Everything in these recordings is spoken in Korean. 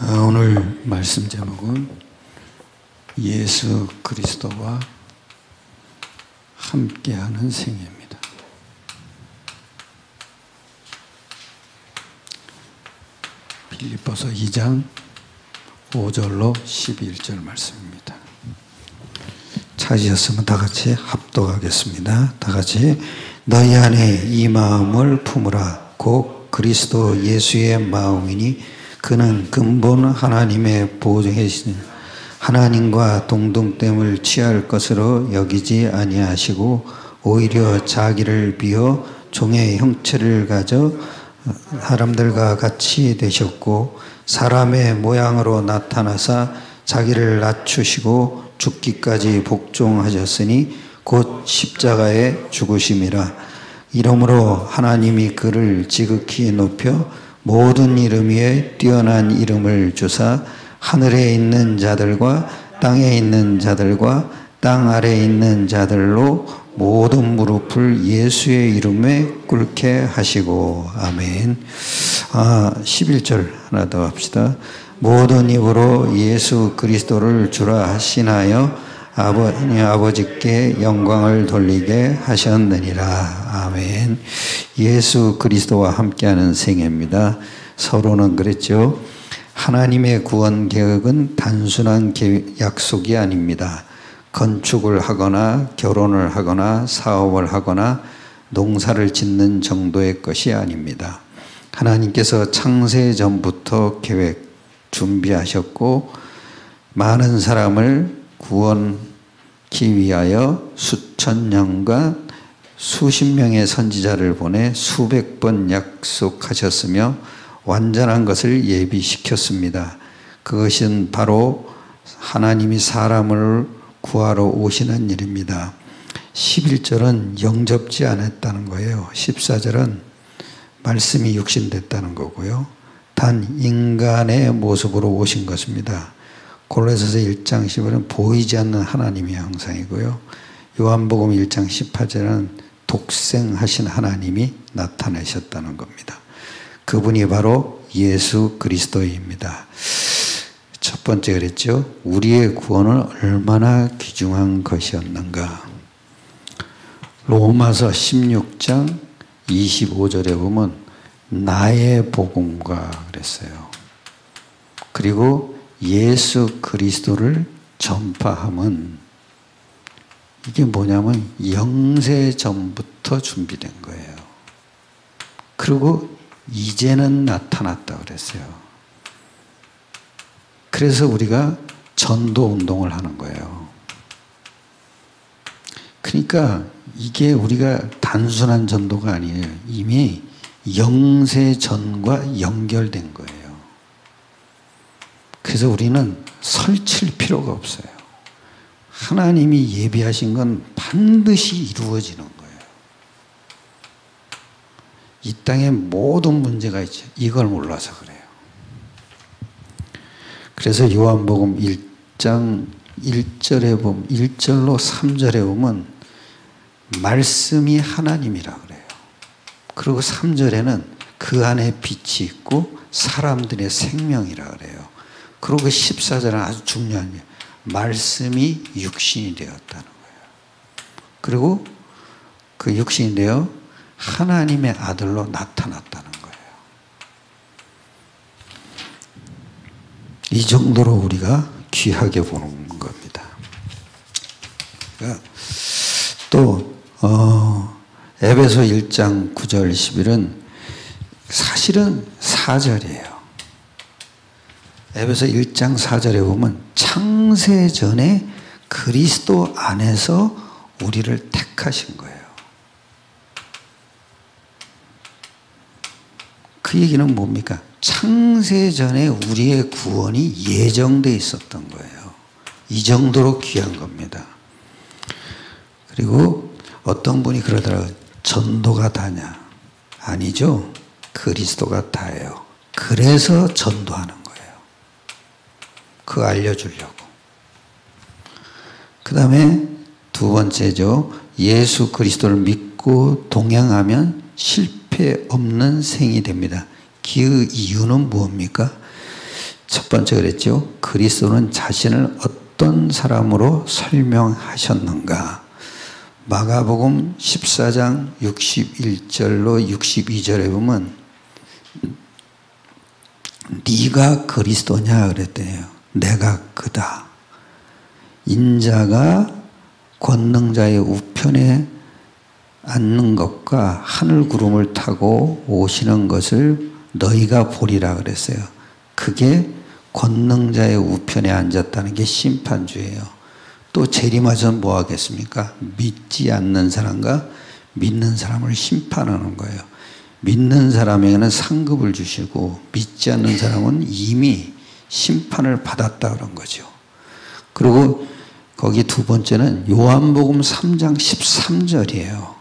오늘 말씀 제목은 예수 그리스도와 함께하는 생애입니다. 빌립보서 2장 5절로 11절 말씀입니다. 찾으셨으면 다 같이 합독하겠습니다. 다 같이 너희 안에 이 마음을 품으라. 곧 그리스도 예수의 마음이니 그는 근본 하나님의 보좌이시니 하나님과 동등됨을 취할 것으로 여기지 아니하시고 오히려 자기를 비워 종의 형체를 가져 사람들과 같이 되셨고 사람의 모양으로 나타나사 자기를 낮추시고 죽기까지 복종하셨으니 곧 십자가에 죽으심이라. 이러므로 하나님이 그를 지극히 높여 모든 이름 위에 뛰어난 이름을 주사 하늘에 있는 자들과 땅에 있는 자들과 땅 아래에 있는 자들로 모든 무릎을 예수의 이름에 꿇게 하시고. 아멘. 11절 하나 더 합시다. 모든 입으로 예수 그리스도를 주라 하시나요 아버지께 영광을 돌리게 하셨느니라. 아멘. 예수 그리스도와 함께하는 생애입니다. 서로는 그랬죠. 하나님의 구원 계획은 단순한 약속이 아닙니다. 건축을 하거나 결혼을 하거나 사업을 하거나 농사를 짓는 정도의 것이 아닙니다. 하나님께서 창세 전부터 계획 준비하셨고 많은 사람을 구원하기 위하여 수천 년간 수십 명의 선지자를 보내 수백 번 약속하셨으며 완전한 것을 예비시켰습니다. 그것은 바로 하나님이 사람을 구하러 오시는 일입니다. 11절은 영접지 않았다는 거예요. 14절은 말씀이 육신됐다는 거고요. 단 인간의 모습으로 오신 것입니다. 골로새서 1장 10절은 보이지 않는 하나님의 형상이고요. 요한복음 1장 18절은 독생하신 하나님이 나타나셨다는 겁니다. 그분이 바로 예수 그리스도입니다. 첫 번째 그랬죠. 우리의 구원은 얼마나 귀중한 것이었는가. 로마서 16장 25절에 보면 나의 복음과 그랬어요. 그리고 예수 그리스도를 전파함은 이게 뭐냐면 영세 전부터 준비된 거예요. 그리고 이제는 나타났다 그랬어요. 그래서 우리가 전도 운동을 하는 거예요. 그러니까 이게 우리가 단순한 전도가 아니에요. 이미 영세 전과 연결된 거예요. 그래서 우리는 설칠 필요가 없어요. 하나님이 예비하신 건 반드시 이루어지는 거예요. 이 땅에 모든 문제가 있죠. 이걸 몰라서 그래요. 그래서 요한복음 1장 1절에 보면 1절로 3절에 보면 말씀이 하나님이라 그래요. 그리고 3절에는 그 안에 빛이 있고 사람들의 생명이라 그래요. 그리고 14절은 아주 중요한 게 말씀이 육신이 되었다는 거예요. 그리고 그 육신이 되어 하나님의 아들로 나타났다는 거예요. 이 정도로 우리가 귀하게 보는 겁니다. 그러니까 또 에베소 1장 9절 10일은 사실은 4절이에요. 에베소 1장 4절에 보면 창세전에 그리스도 안에서 우리를 택하신 거예요. 그 얘기는 뭡니까? 창세전에 우리의 구원이 예정되어 있었던 거예요. 이 정도로 귀한 겁니다. 그리고 어떤 분이 그러더라고요. 전도가 다냐? 아니죠. 그리스도가 다예요. 그래서 전도하는 거예요. 그거 알려주려고. 그 다음에 두 번째죠. 예수 그리스도를 믿고 동행하면 실패 없는 생이 됩니다. 그 이유는 무엇입니까? 첫 번째 그랬죠. 그리스도는 자신을 어떤 사람으로 설명하셨는가. 마가복음 14장 61절로 62절에 보면 네가 그리스도냐 그랬대요. 내가 그다. 인자가 권능자의 우편에 앉는 것과 하늘 구름을 타고 오시는 것을 너희가 보리라 그랬어요. 그게 권능자의 우편에 앉았다는 게 심판주예요. 또 재림하셔서 뭐 하겠습니까? 믿지 않는 사람과 믿는 사람을 심판하는 거예요. 믿는 사람에게는 상급을 주시고 믿지 않는 사람은 이미 심판을 받았다 그런 거죠. 그리고 거기 두 번째는 요한복음 3장 13절이에요.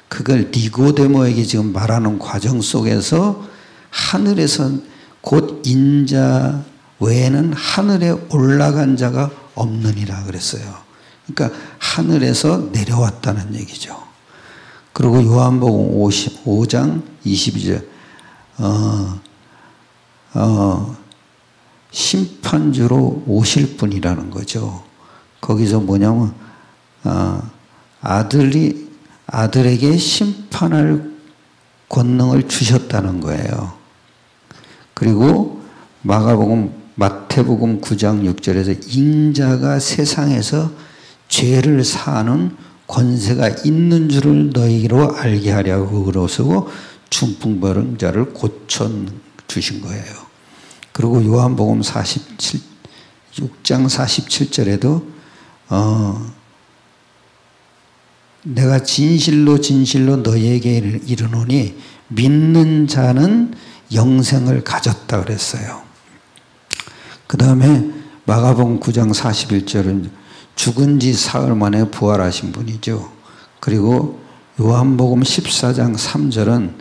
그걸 니고데모에게 지금 말하는 과정 속에서 하늘에서 곧 인자 외에는 하늘에 올라간 자가 없느니라 그랬어요. 그러니까 하늘에서 내려왔다는 얘기죠. 그리고 요한복음 55장 22절 심판주로 오실 분이라는 거죠. 거기서 뭐냐면 아들에게 심판할 권능을 주셨다는 거예요. 그리고 마태복음 9장 6절에서 인자가 세상에서 죄를 사하는 권세가 있는 줄을 너희로 알게 하려고 그러시고 중풍병자를 고쳐 주신 거예요. 그리고 요한복음 6장 47절에도 내가 진실로 진실로 너희에게 이르노니 믿는 자는 영생을 가졌다 그랬어요. 그 다음에 마가복음 9장 41절은 죽은 지 사흘 만에 부활하신 분이죠. 그리고 요한복음 14장 3절은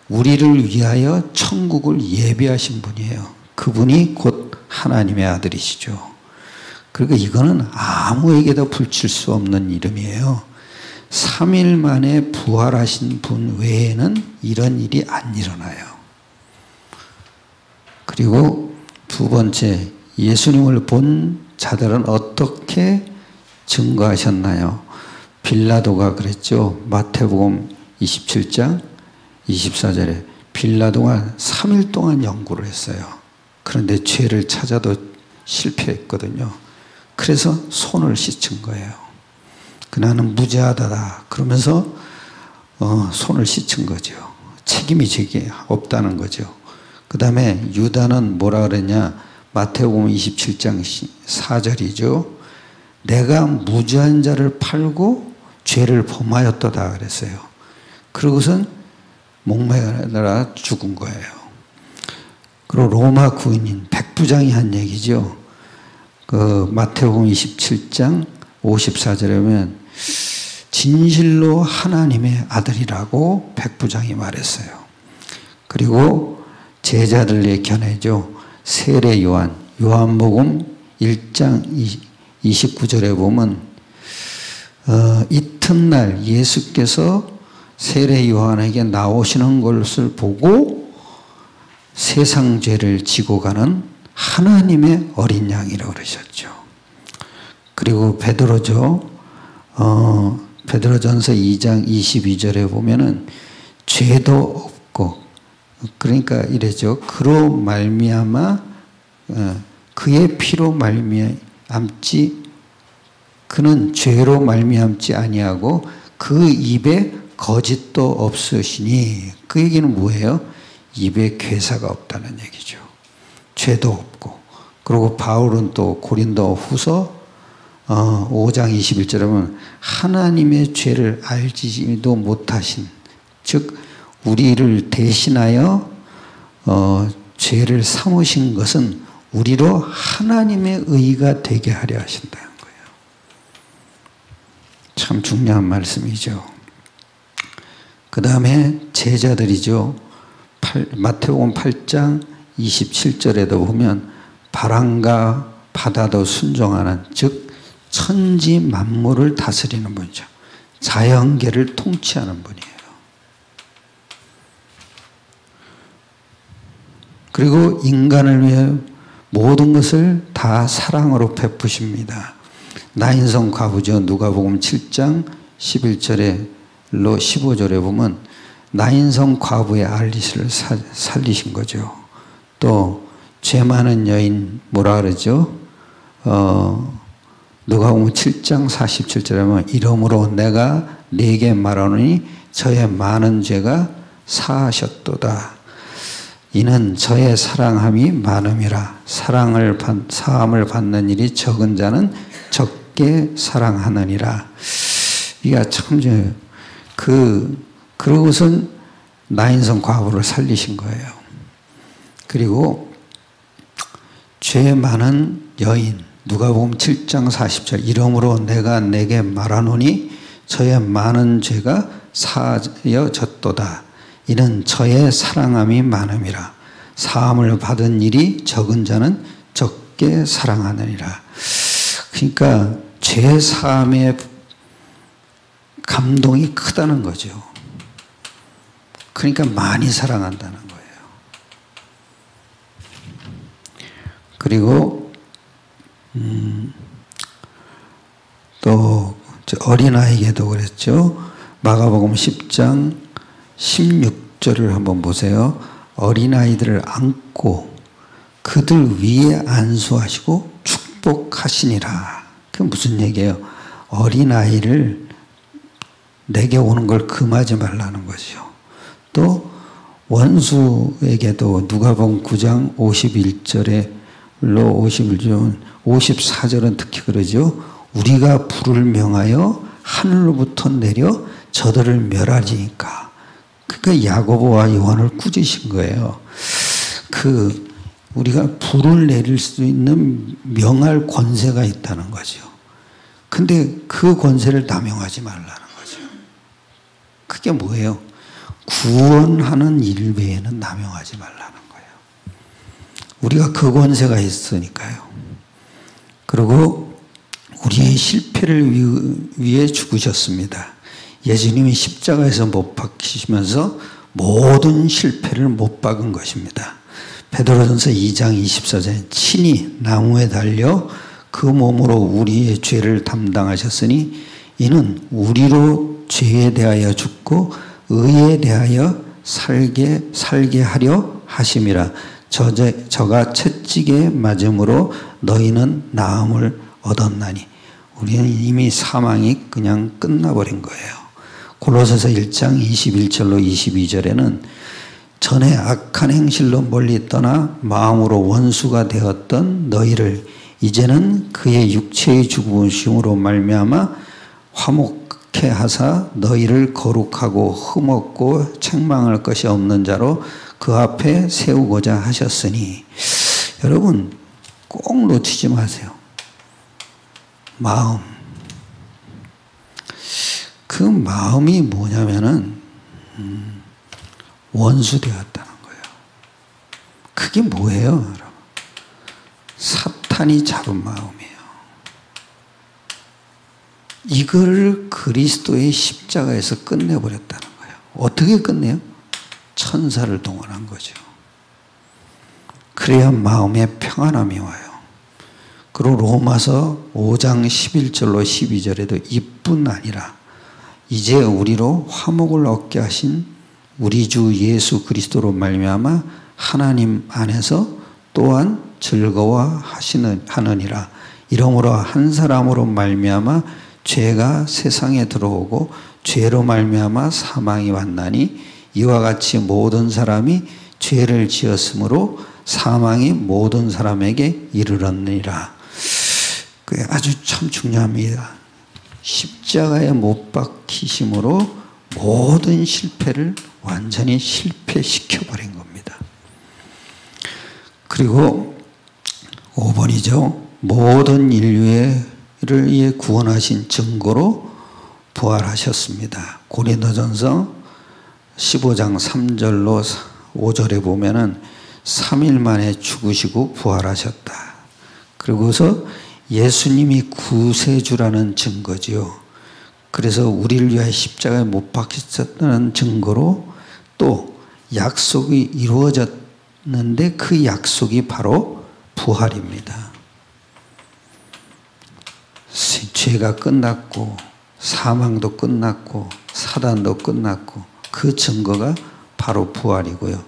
우리를 위하여 천국을 예비하신 분이에요. 그분이 곧 하나님의 아들이시죠. 그러니까 이거는 아무에게도 붙일 수 없는 이름이에요. 3일 만에 부활하신 분 외에는 이런 일이 안 일어나요. 그리고 두 번째, 예수님을 본 자들은 어떻게 증거하셨나요? 빌라도가 그랬죠. 마태복음 27장 24절에 빌라도가 3일 동안 연구를 했어요. 그런데 죄를 찾아도 실패했거든요. 그래서 손을 씻은 거예요. 나는 무죄하다 그러면서 손을 씻은 거죠. 책임이 제게 없다는 거죠. 그 다음에 유다는 뭐라 그랬냐? 마태복음 27장 4절이죠. 내가 무죄한 자를 팔고 죄를 범하였도다 그랬어요. 그러고선 목매라 죽은 거예요. 그리고 로마 구인인 백부장이 한 얘기죠. 그 마태복음 27장 54절에 보면 진실로 하나님의 아들이라고 백부장이 말했어요. 그리고 제자들의 견해죠. 세례 요한복음 1장 29절에 보면 이튿날 예수께서 세례 요한에게 나오시는 것을 보고 세상 죄를 지고 가는 하나님의 어린 양이라고 그러셨죠. 그리고 베드로죠. 베드로전서 2장 22절에 보면은 죄도 없고 그러니까 이래죠. 그로 말미암아 그의 피로 말미암지 그는 죄로 말미암지 아니하고 그 입에 거짓도 없으시니 그 얘기는 뭐예요? 입에 괴사가 없다는 얘기죠. 죄도 없고. 그리고 바울은 또 고린도 후서 5장 21절에 보면 하나님의 죄를 알지도 못하신 즉 우리를 대신하여 죄를 삼으신 것은 우리로 하나님의 의가 되게 하려 하신다는 거예요. 참 중요한 말씀이죠. 그 다음에 제자들이죠. 마태복음 8장 27절에도 보면 바람과 바다도 순종하는 즉 천지 만물을 다스리는 분이죠. 자연계를 통치하는 분이에요. 그리고 인간을 위해 모든 것을 다 사랑으로 베푸십니다. 나인성 과부죠. 누가복음 7장 11절로 15절에 보면 나인성 과부의 알리스를 살리신 거죠. 또 죄 많은 여인 뭐라 그러죠? 누가복음 7장 47절에 보면 이러므로 내가 네게 말하노니 저의 많은 죄가 사하셨도다. 이는 저의 사랑함이 많음이라. 사함을 받는 일이 적은 자는 적게 사랑하느니라. 이게 참 그러고선 나인성 과부를 살리신 거예요. 그리고 죄 많은 여인 누가복음 7장 40절 이러므로 내가 내게 말하노니 저의 많은 죄가 사하여졌도다. 이는 저의 사랑함이 많음이라. 사함을 받은 일이 적은 자는 적게 사랑하느니라. 그러니까 죄 사함의 감동이 크다는 거죠. 그러니까 많이 사랑한다는 거예요. 그리고 또 어린아이에게도 그랬죠. 마가복음 10장 16절을 한번 보세요. 어린아이들을 안고 그들 위에 안수하시고 축복하시니라. 그게 무슨 얘기예요? 어린아이를 내게 오는 걸 금하지 말라는 거죠. 또 원수에게도 누가복음 9장 51절로 51절 54절은 특히 그러죠. 우리가 불을 명하여 하늘로부터 내려 저들을 멸하리니까. 그러니까 야고보와 요한을 꾸짖으신 거예요. 우리가 불을 내릴 수 있는 명할 권세가 있다는 거죠. 근데 그 권세를 남용하지 말라는 거죠. 그게 뭐예요? 구원하는 일 외에는 남용하지 말라는 거예요. 우리가 그 권세가 있으니까요. 그리고 우리의 실패를 위해 죽으셨습니다. 예수님이 십자가에서 못 박히시면서 모든 실패를 못 박은 것입니다. 베드로전서 2장 24절에 친히 나무에 달려 그 몸으로 우리의 죄를 담당하셨으니 이는 우리로 죄에 대하여 죽고 의에 대하여 살게 하려 하심이라. 저가 채찍에 맞음으로 너희는 나음을 얻었나니. 우리는 이미 사망이 그냥 끝나버린 거예요. 골로새서 1장 21절로 22절에는 전에 악한 행실로 멀리 떠나 마음으로 원수가 되었던 너희를 이제는 그의 육체의 죽으심으로 말미암아 화목케 하사 너희를 거룩하고 흠없고 책망할 것이 없는 자로 그 앞에 세우고자 하셨으니. 여러분 꼭 놓치지 마세요. 마음. 그 마음이 뭐냐면은 원수 되었다는 거예요. 그게 뭐예요, 여러분? 사탄이 잡은 마음이에요. 이걸 그리스도의 십자가에서 끝내버렸다는 거예요. 어떻게 끝내요? 천사를 동원한 거죠. 그래야 마음에 평안함이 와요. 그리고 로마서 5장 11절로 12절에도 이뿐 아니라 이제 우리로 화목을 얻게 하신 우리 주 예수 그리스도로 말미암아 하나님 안에서 또한 즐거워하느니라. 이러므로 한 사람으로 말미암아 죄가 세상에 들어오고 죄로 말미암아 사망이 왔나니 이와 같이 모든 사람이 죄를 지었으므로 사망이 모든 사람에게 이르렀느니라. 그게 아주 참 중요합니다. 십자가에 못 박히심으로 모든 실패를 완전히 실패시켜버린 겁니다. 그리고 5번이죠. 모든 인류를 구원하신 증거로 부활하셨습니다. 고린도전서 15장 3절로 5절에 보면은 3일 만에 죽으시고 부활하셨다. 그리고서 예수님이 구세주라는 증거지요. 그래서 우리를 위하여 십자가에 못 박히셨다는 증거로 또 약속이 이루어졌는데 그 약속이 바로 부활입니다. 죄가 끝났고 사망도 끝났고 사단도 끝났고 그 증거가 바로 부활이고요.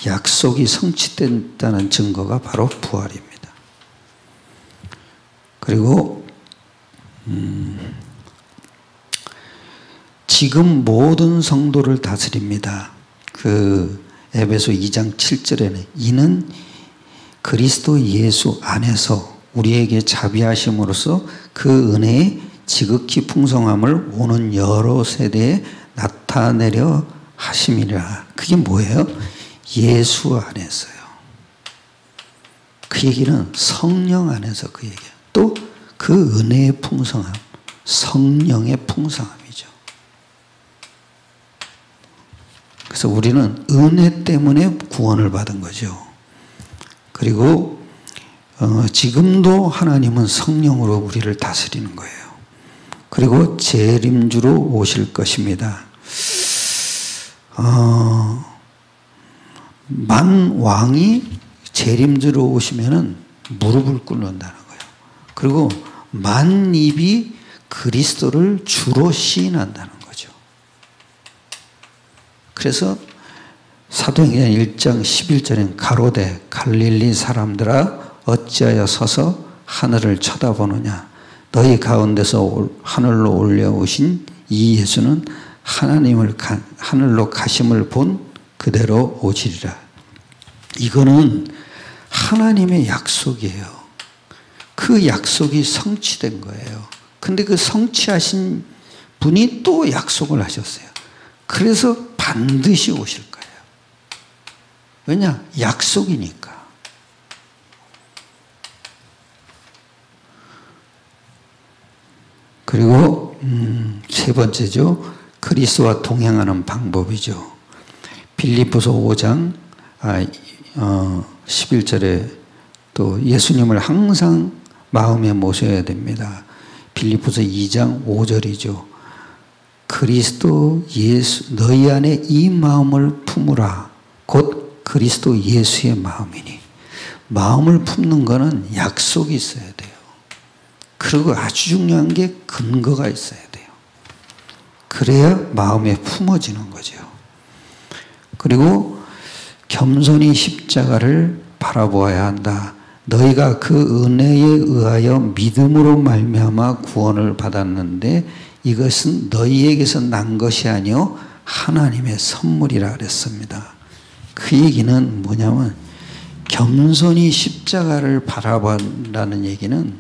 약속이 성취됐다는 증거가 바로 부활입니다. 그리고 지금 모든 성도를 다스립니다. 그 에베소 2장 7절에는 이는 그리스도 예수 안에서 우리에게 자비하심으로써 그 은혜의 지극히 풍성함을 오는 여러 세대에 나타내려 하심이라. 그게 뭐예요? 예수 안에서요. 그 얘기는 성령 안에서 그 얘기예요. 또 그 은혜의 풍성함, 성령의 풍성함이죠. 그래서 우리는 은혜 때문에 구원을 받은 거죠. 그리고 지금도 하나님은 성령으로 우리를 다스리는 거예요. 그리고 재림주로 오실 것입니다. 만 왕이 재림주로 오시면은 무릎을 꿇는다는 거예요. 그리고 만 입이 그리스도를 주로 시인한다는 거죠. 그래서 사도행전 1장 11절엔 가로되 갈릴리 사람들아 어찌하여 서서 하늘을 쳐다보느냐 너희 가운데서 하늘로 올려오신 이 예수는 하늘로 가심을 본 그대로 오시리라. 이거는 하나님의 약속이에요. 그 약속이 성취된 거예요. 근데 그 성취하신 분이 또 약속을 하셨어요. 그래서 반드시 오실 거예요. 왜냐? 약속이니까. 그리고 세 번째죠. 그리스도와 동행하는 방법이죠. 빌립보서 5장 11절에 또 예수님을 항상 마음에 모셔야 됩니다. 빌립보서 2장 5절이죠. 그리스도 예수 너희 안에 이 마음을 품으라. 곧 그리스도 예수의 마음이니. 마음을 품는 거는 약속이 있어야 돼요. 그리고 아주 중요한 게 근거가 있어야 돼요. 그래야 마음에 품어지는 거죠. 그리고 겸손히 십자가를 바라보아야 한다. 너희가 그 은혜에 의하여 믿음으로 말미암아 구원을 받았는데 이것은 너희에게서 난 것이 아니요 하나님의 선물이라 그랬습니다. 그 얘기는 뭐냐면 겸손히 십자가를 바라본다는 얘기는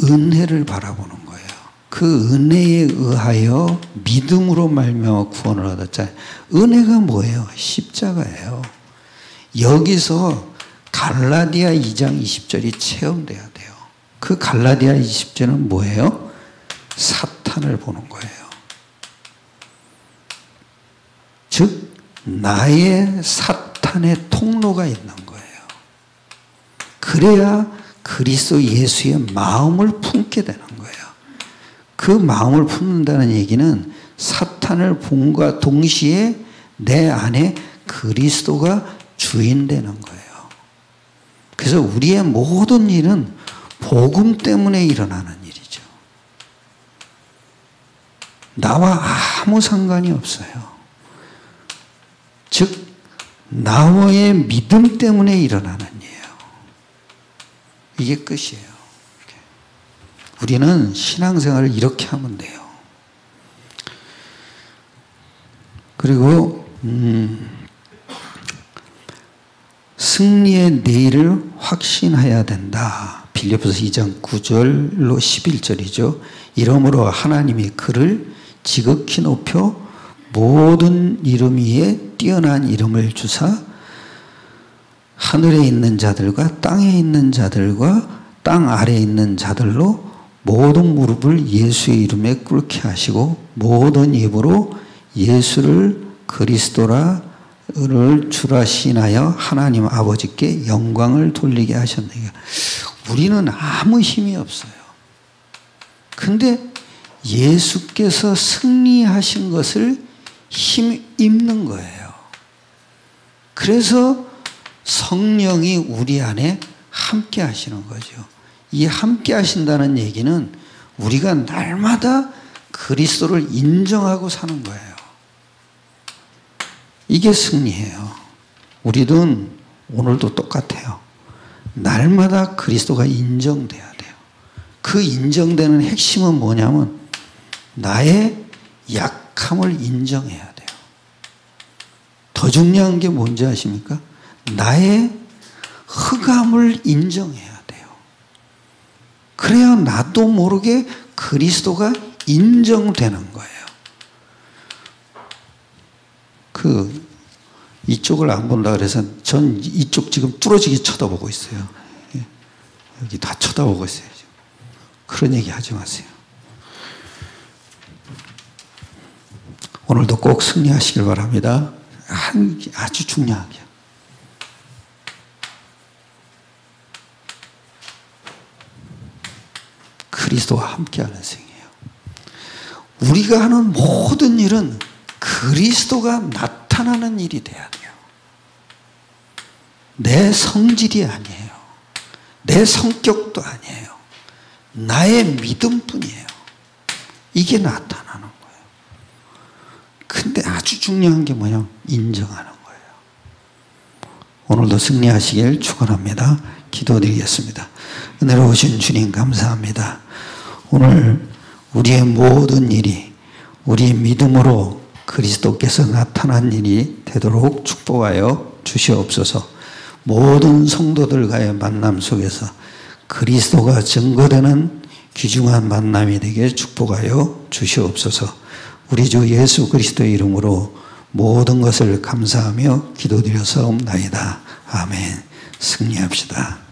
은혜를 바라보는 거예요. 그 은혜에 의하여 믿음으로 말미암아 구원을 얻었잖아요. 은혜가 뭐예요? 십자가예요. 여기서 갈라디아 2장 20절이 체험돼야 돼요. 그 갈라디아 20절은 뭐예요? 사탄을 보는 거예요. 즉 나의 사탄의 통로가 있는 거예요. 그래야 그리스도 예수의 마음을 품게 되는 거예요. 그 마음을 품는다는 얘기는 사탄을 본과 동시에 내 안에 그리스도가 주인 되는 거예요. 그래서 우리의 모든 일은 복음 때문에 일어나는 일이죠. 나와 아무 상관이 없어요. 즉 나와의 믿음 때문에 일어나는 일이에요. 이게 끝이에요. 우리는 신앙생활을 이렇게 하면 돼요. 그리고 승리의 내일을 확신해야 된다. 빌립보서 2장 9절로 11절이죠. 이러므로 하나님이 그를 지극히 높여 모든 이름 위에 뛰어난 이름을 주사 하늘에 있는 자들과 땅에 있는 자들과 땅 아래에 있는 자들로 모든 무릎을 예수의 이름에 꿇게 하시고 모든 입으로 예수를 그리스도라를 주라 시인하여 하나님 아버지께 영광을 돌리게 하셨네요. 우리는 아무 힘이 없어요. 근데 예수께서 승리하신 것을 힘입는 거예요. 그래서 성령이 우리 안에 함께 하시는 거죠. 이 함께 하신다는 얘기는 우리가 날마다 그리스도를 인정하고 사는 거예요. 이게 승리예요. 우리는 오늘도 똑같아요. 날마다 그리스도가 인정돼야 돼요. 그 인정되는 핵심은 뭐냐면 나의 약함을 인정해야 돼요. 더 중요한 게 뭔지 아십니까? 나의 흑암을 인정해야 돼요. 그래야 나도 모르게 그리스도가 인정되는 거예요. 이쪽을 안 본다 그래서 전 이쪽 지금 뚫어지게 쳐다보고 있어요. 여기 다 쳐다보고 있어요. 지금. 그런 얘기 하지 마세요. 오늘도 꼭 승리하시길 바랍니다. 아주 중요하게. 그리스도와 함께하는 생이에요. 우리가 하는 모든 일은 그리스도가 나타나는 일이 돼야 돼요. 내 성질이 아니에요. 내 성격도 아니에요. 나의 믿음뿐이에요. 이게 나타나는 거예요. 근데 아주 중요한 게 뭐냐? 인정하는 거예요. 오늘도 승리하시길 축원합니다. 기도드리겠습니다. 은혜로우신 주님 감사합니다. 오늘 우리의 모든 일이 우리 믿음으로 그리스도께서 나타난 일이 되도록 축복하여 주시옵소서. 모든 성도들과의 만남 속에서 그리스도가 증거되는 귀중한 만남이 되게 축복하여 주시옵소서. 우리 주 예수 그리스도의 이름으로 모든 것을 감사하며 기도드려서옵나이다. 아멘. 승리합시다.